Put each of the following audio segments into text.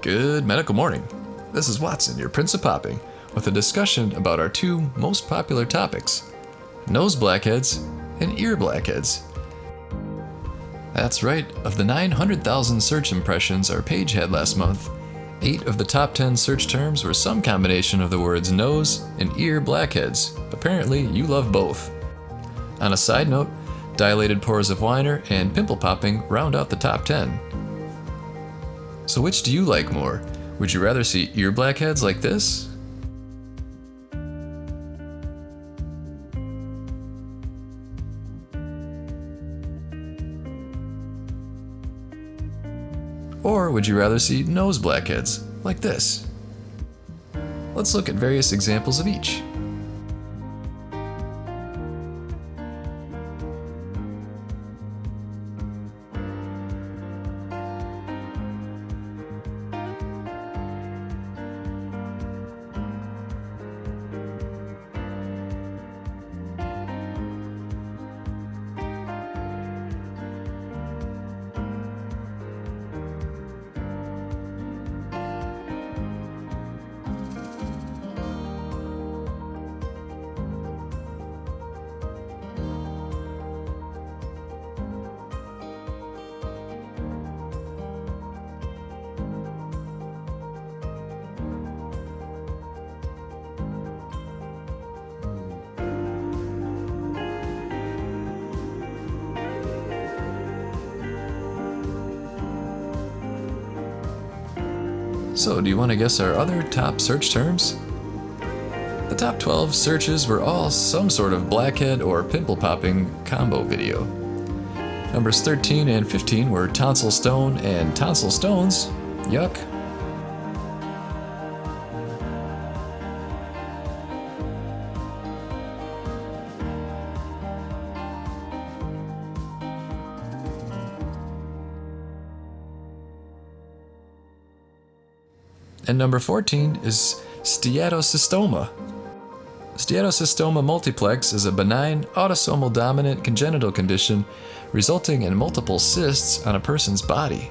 Good medical morning. This is Watson, your Prince of Popping, with a discussion about our two most popular topics, nose blackheads and ear blackheads. That's right, of the 900,000 search impressions our page had last month, 8 of the top 10 search terms were some combination of the words nose and ear blackheads. Apparently, you love both. On a side note, dilated pores of Weiner and pimple popping round out the top 10. So which do you like more? Would you rather see ear blackheads like this? Or would you rather see nose blackheads like this? Let's look at various examples of each. So, do you want to guess our other top search terms? The top 12 searches were all some sort of blackhead or pimple popping combo video. Numbers 13 and 15 were tonsil stone and tonsil stones. Yuck. And number 14 is steatocystoma. Steatocystoma multiplex is a benign, autosomal dominant congenital condition resulting in multiple cysts on a person's body.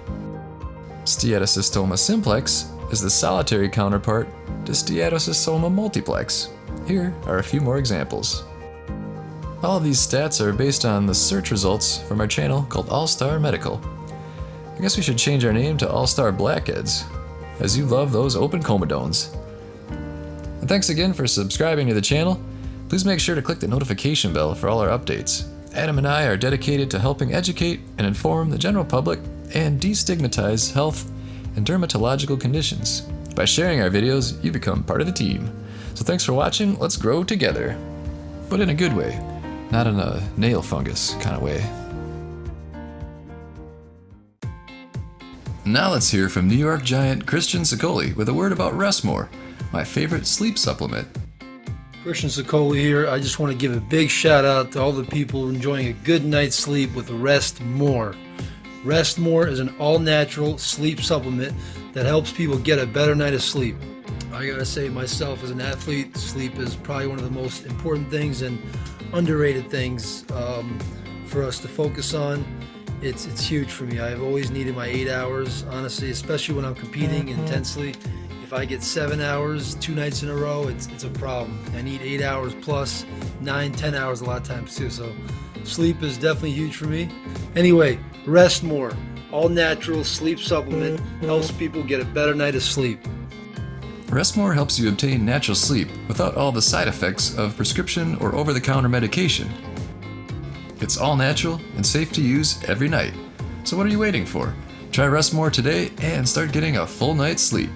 Steatocystoma simplex is the solitary counterpart to steatocystoma multiplex. Here are a few more examples. All of these stats are based on the search results from our channel called All Star Medical. I guess we should change our name to All Star Blackheads, as you love those open comedones. And thanks again for subscribing to the channel. Please make sure to click the notification bell for all our updates. Adam and I are dedicated to helping educate and inform the general public and destigmatize health and dermatological conditions. By sharing our videos, you become part of the team. So thanks for watching. Let's grow together. But in a good way, not in a nail fungus kind of way. Now let's hear from New York giant Christian Sicoli with a word about Rest More, my favorite sleep supplement. Christian Sicoli here. I just want to give a big shout out to all the people enjoying a good night's sleep with Rest More. Rest More is an all-natural sleep supplement that helps people get a better night of sleep. I gotta say, myself as an athlete, sleep is probably one of the most important things and underrated things for us to focus on. It's huge for me. I've always needed my 8 hours, honestly, especially when I'm competing intensely. If I get 7 hours 2 nights in a row, it's a problem. I need 8 hours plus 9, 10 hours a lot of times too. So sleep is definitely huge for me. Anyway, Rest More, all natural sleep supplement, helps people get a better night of sleep. Rest More helps you obtain natural sleep without all the side effects of prescription or over-the-counter medication. It's all natural and safe to use every night. So what are you waiting for? Try Rest More today and start getting a full night's sleep.